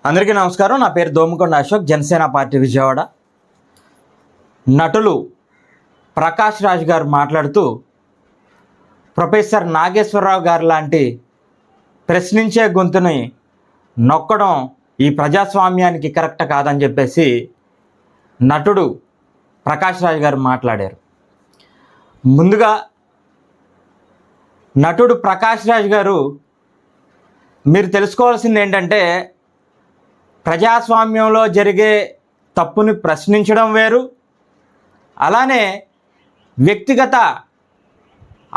అందరికీ నమస్కారం. నా పేరు దోమకొండ అశోక్, జనసేన పార్టీ విజయవాడ. నటులు ప్రకాష్ రాజ్ గారు మాట్లాడుతూ ప్రొఫెసర్ నాగేశ్వరరావు గారు లాంటి ప్రశ్నించే గొంతుని నొక్కడం ఈ ప్రజాస్వామ్యానికి కరెక్ట్ కాదని చెప్పేసి నటుడు ప్రకాష్ రాజ్ గారు మాట్లాడారు. ముందుగా నటుడు ప్రకాష్ రాజ్ గారు, మీరు తెలుసుకోవాల్సింది ఏంటంటే, ప్రజాస్వామ్యంలో జరిగే తప్పుని ప్రశ్నించడం వేరు, అలానే వ్యక్తిగత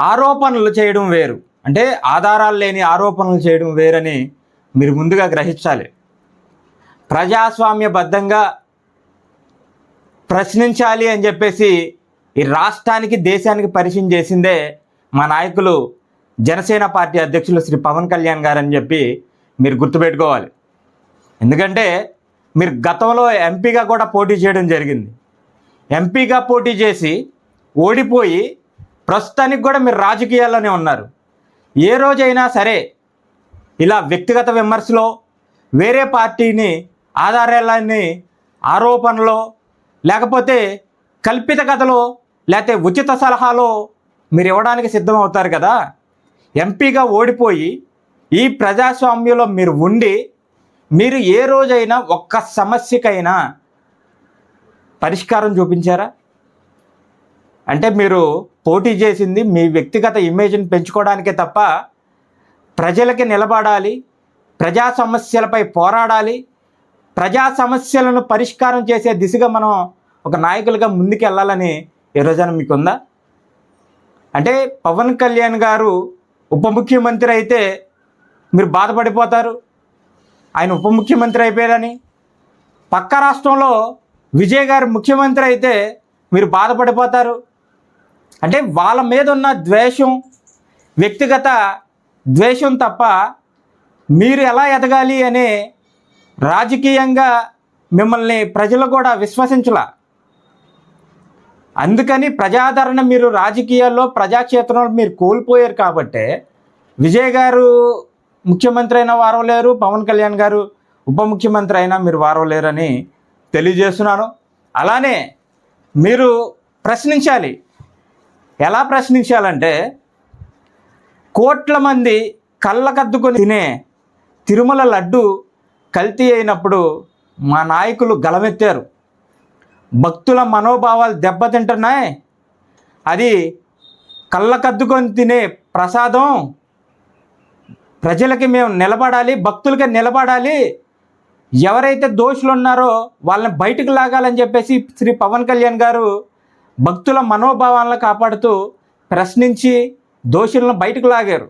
ఆరోపణలు చేయడం వేరు. అంటే ఆధారాలు లేని ఆరోపణలు చేయడం వేరని మీరు ముందుగా గ్రహించాలి. ప్రజాస్వామ్యబద్ధంగా ప్రశ్నించాలి అని చెప్పేసి ఈ రాష్ట్రానికి దేశానికి పరిచయం చేసిందే మా నాయకులు జనసేన పార్టీ అధ్యక్షులు శ్రీ పవన్ కళ్యాణ్ గారు అని చెప్పి మీరు గుర్తుపెట్టుకోవాలి. ఎందుకంటే మీరు గతంలో ఎంపీగా కూడా పోటీ చేయడం జరిగింది. ఎంపీగా పోటీ చేసి ఓడిపోయి ప్రస్తుతానికి కూడా మీరు రాజకీయాల్లోనే ఉన్నారు. ఏ రోజైనా సరే ఇలా వ్యక్తిగత విమర్శలో, వేరే పార్టీని ఆధారాలని ఆరోపణలో, లేకపోతే కల్పిత కథలో, లేకపోతే ఉచిత సలహాలో మీరు ఇవ్వడానికి సిద్ధమవుతారు కదా. ఎంపీగా ఓడిపోయి ఈ ప్రజాస్వామ్యంలో మీరు ఉండి మీరు ఏ రోజైనా ఒక్క సమస్యకైనా పరిష్కారం చూపించారా? అంటే మీరు పోటీ చేసింది మీ వ్యక్తిగత ఇమేజ్ని పెంచుకోవడానికే తప్ప ప్రజలకి నిలబడాలి, ప్రజా సమస్యలపై పోరాడాలి, ప్రజా సమస్యలను పరిష్కారం చేసే దిశగా మనం ఒక నాయకులుగా ముందుకు వెళ్ళాలని ఏ రోజైనా మీకుందా? అంటే పవన్ కళ్యాణ్ గారు ఉప ముఖ్యమంత్రి అయితే మీరు బాధపడిపోతారు, ఆయన ఉప ముఖ్యమంత్రి అయిపోయారని. పక్క రాష్ట్రంలో విజయ్ గారు ముఖ్యమంత్రి అయితే మీరు బాధపడిపోతారు. అంటే వాళ్ళ మీద ఉన్న ద్వేషం, వ్యక్తిగత ద్వేషం తప్ప మీరు ఎలా ఎదగాలి అనే రాజకీయంగా మిమ్మల్ని ప్రజలు కూడా విశ్వసించలా. అందుకని ప్రజాదరణ మీరు రాజకీయాల్లో, ప్రజాక్షేత్రంలో మీరు కోల్పోయారు. కాబట్టే విజయ్ గారు ముఖ్యమంత్రి అయినా వారవలేరు, పవన్ కళ్యాణ్ గారు ఉప ముఖ్యమంత్రి అయినా మీరు వారవలేరని తెలియజేస్తున్నాను. అలానే మీరు ప్రశ్నించాలి. ఎలా ప్రశ్నించాలంటే, కోట్ల మంది కళ్ళకద్దుకొని తినే తిరుమల లడ్డు కల్తీ అయినప్పుడు మా నాయకులు గలమెత్తారు. భక్తుల మనోభావాలు దెబ్బతింటున్నాయి, అది కళ్ళకద్దుకొని తినే ప్రసాదం, ప్రజలకి మేము నిలబడాలి, భక్తులకి నిలబడాలి, ఎవరైతే దోషులు ఉన్నారో వాళ్ళని బయటకు లాగాలని చెప్పేసి శ్రీ పవన్ కళ్యాణ్ గారు భక్తుల మనోభావాలను కాపాడుతూ ప్రశ్నించి దోషులను బయటకు లాగారు.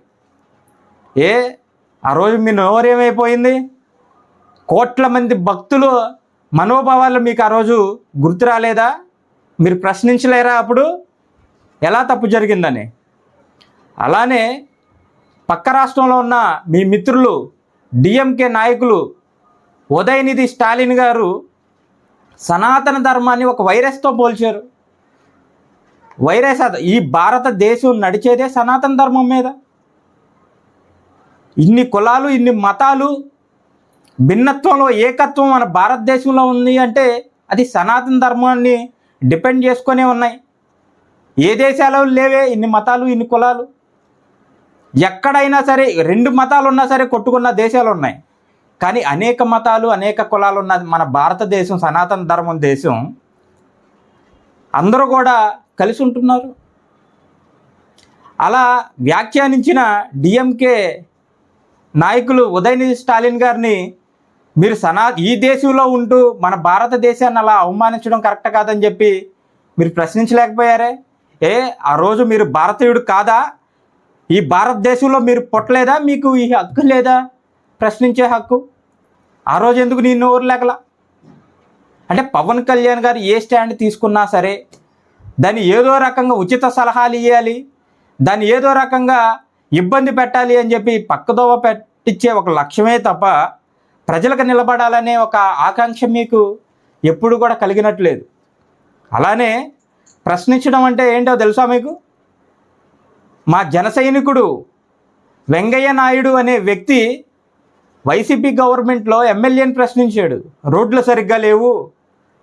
ఆ రోజు మీ నోరేమైపోయింది? కోట్ల మంది భక్తులు మనోభావాలు మీకు ఆ రోజు గుర్తు రాలేదా? మీరు ప్రశ్నించలేరా అప్పుడు ఎలా తప్పు జరిగిందని? అలానే పక్క రాష్ట్రంలో ఉన్న మీ మిత్రులు డిఎంకే నాయకులు ఉదయనిధి స్టాలిన్ గారు సనాతన ధర్మాన్ని ఒక వైరస్తో పోల్చారు. వైరస్ ఈ భారతదేశం నడిచేదే సనాతన ధర్మం మీద. ఇన్ని కులాలు, ఇన్ని మతాలు, భిన్నత్వంలో ఏకత్వం మన భారతదేశంలో ఉంది అంటే అది సనాతన ధర్మాన్ని డిపెండ్ చేసుకునే ఉన్నాయి. ఏ దేశాలు లేవే ఇన్ని మతాలు, ఇన్ని కులాలు. ఎక్కడైనా సరే రెండు మతాలు ఉన్నా సరే కొట్టుకున్న దేశాలు ఉన్నాయి. కానీ అనేక మతాలు, అనేక కులాలు ఉన్న మన భారతదేశం, సనాతన ధర్మం దేశం, అందరూ కూడా కలిసి ఉంటున్నారు. అలా వ్యాఖ్యానించిన డిఎంకే నాయకులు ఉదయనిధి స్టాలిన్ గారిని మీరు ఈ దేశంలో ఉంటూ మన భారతదేశాన్ని అలా అవమానించడం కరెక్ట్ కాదని చెప్పి మీరు ప్రశ్నించలేకపోయారే? ఆ రోజు మీరు భారతీయుడు కాదా? ఈ భారతదేశంలో మీరు పుట్టలేదా? మీకు ఈ హక్కు లేదా ప్రశ్నించే హక్కు? ఆ రోజు ఎందుకు నీ నోరు లేకలా? అంటే పవన్ కళ్యాణ్ గారు ఏ స్టాండ్ తీసుకున్నా సరే దాన్ని ఏదో రకంగా ఉచిత సలహాలు ఇవ్వాలి, దాన్ని ఏదో రకంగా ఇబ్బంది పెట్టాలి అని చెప్పి పక్కదోవ పెట్టించే ఒక లక్ష్యమే తప్ప ప్రజలకు నిలబడాలనే ఒక ఆకాంక్ష మీకు ఎప్పుడు కూడా కలిగినట్లేదు. అలానే ప్రశ్నించడం అంటే ఏంటో తెలుసా మీకు? మా జన సైనికుడు వెంగయ్య నాయుడు అనే వ్యక్తి వైసీపీ గవర్నమెంట్లో ఎమ్మెల్యేని ప్రశ్నించాడు. రోడ్లు సరిగ్గా లేవు,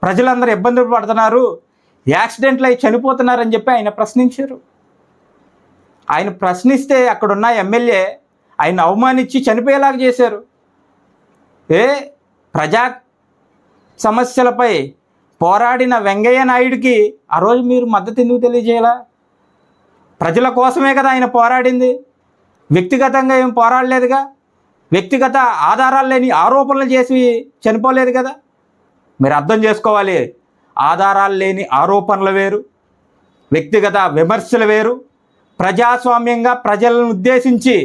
ప్రజలందరూ ఇబ్బందులు పడుతున్నారు, యాక్సిడెంట్లు అయి చనిపోతున్నారని చెప్పి ఆయన ప్రశ్నించారు. ఆయన ప్రశ్నిస్తే అక్కడున్న ఎమ్మెల్యే ఆయన అవమానించి చనిపోయేలాగా చేశారు. ప్రజా సమస్యలపై పోరాడిన వెంకయ్య నాయుడికి ఆ రోజు మీరు మద్దతు ఎందుకు తెలియజేయాలా? ప్రజల కోసమే కదా ఆయన పోరాడింది, వ్యక్తిగతంగా ఏం పోరాడలేదుగా. వ్యక్తిగత ఆధారాలు లేని ఆరోపణలు చేసి చనిపోలేదు కదా. మీరు అర్థం చేసుకోవాలి, ఆధారాలు లేని ఆరోపణలు వేరు, వ్యక్తిగత విమర్శలు వేరు, ప్రజాస్వామ్యంగా ప్రజలను ఉద్దేశించి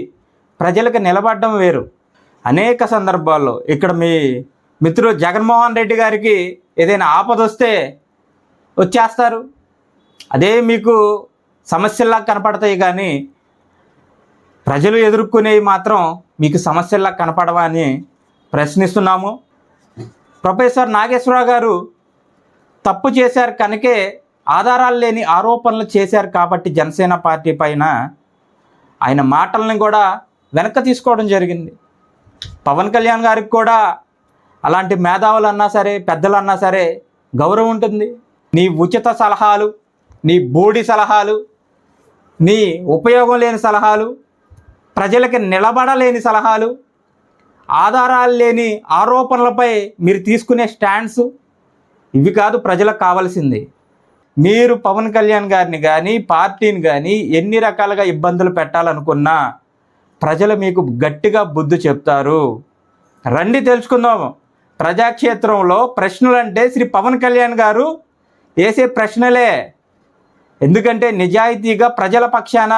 ప్రజలకు నిలబడడం వేరు. అనేక సందర్భాల్లో ఇక్కడ మీ మిత్రుడు జగన్మోహన్ రెడ్డి గారికి ఏదైనా ఆపద వస్తే వచ్చేస్తారు, అదే మీకు సమస్యల్లా కనపడతాయి, కానీ ప్రజలు ఎదుర్కొనేవి మాత్రం మీకు సమస్యల్లా కనపడవా అని ప్రశ్నిస్తున్నాము. ప్రొఫెసర్ నాగేశ్వరరావు గారు తప్పు చేశారు కనుకే ఆధారాలు లేని ఆరోపణలు చేశారు కాబట్టి జనసేన పార్టీ పైన ఆయన మాటలను కూడా వెనక్కి తీసుకోవడం జరిగింది. పవన్ కళ్యాణ్ గారికి కూడా అలాంటి మేధావులు అన్నా సరే, పెద్దలు అన్నా సరే గౌరవం ఉంటుంది. నీ ఉచిత సలహాలు, నీ బోడి సలహాలు, నీ ఉపయోగం లేని సలహాలు, ప్రజలకి నిలబడలేని సలహాలు, ఆధారాలు లేని ఆరోపణలపై మీరు తీసుకునే స్టాండ్స్, ఇవి కాదు ప్రజలకు కావాల్సింది. మీరు పవన్ కళ్యాణ్ గారిని కానీ పార్టీని కానీ ఎన్ని రకాలుగా ఇబ్బందులు పెట్టాలనుకున్నా ప్రజలు మీకు గట్టిగా బుద్ధి చెప్తారు. రండి తెలుసుకుందాం. ప్రజాక్షేత్రంలో ప్రశ్నలు అంటే శ్రీ పవన్ కళ్యాణ్ గారు వేసే ప్రశ్నలే. ఎందుకంటే నిజాయితీగా ప్రజల పక్షాన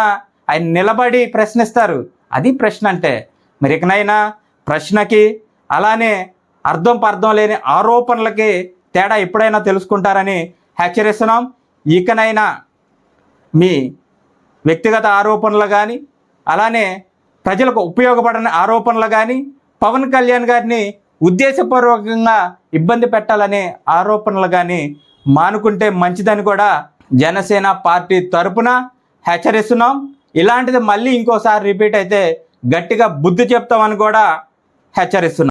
ఆయన నిలబడి ప్రశ్నిస్తారు, అది ప్రశ్న అంటే. మరి ఇకనైనా ప్రశ్నకి అలానే అర్థం పర్థం లేని ఆరోపణలకి తేడా ఎప్పుడైనా తెలుసుకుంటారని హెచ్చరిస్తున్నాం. ఇకనైనా మీ వ్యక్తిగత ఆరోపణలు కానీ అలానే ప్రజలకు ఉపయోగపడని ఆరోపణలు కానీ పవన్ కళ్యాణ్ గారిని ఉద్దేశపూర్వకంగా ఇబ్బంది పెట్టాలనే ఆరోపణలు కానీ మానుకుంటే మంచిదని కూడా జనసేన పార్టీ తరపున హెచ్చరిస్తున్నాం. ఇలాంటిది మళ్ళీ ఇంకోసారి రిపీట్ అయితే గట్టిగా బుద్ధి చెప్తామని కూడా హెచ్చరిస్తున్నాం.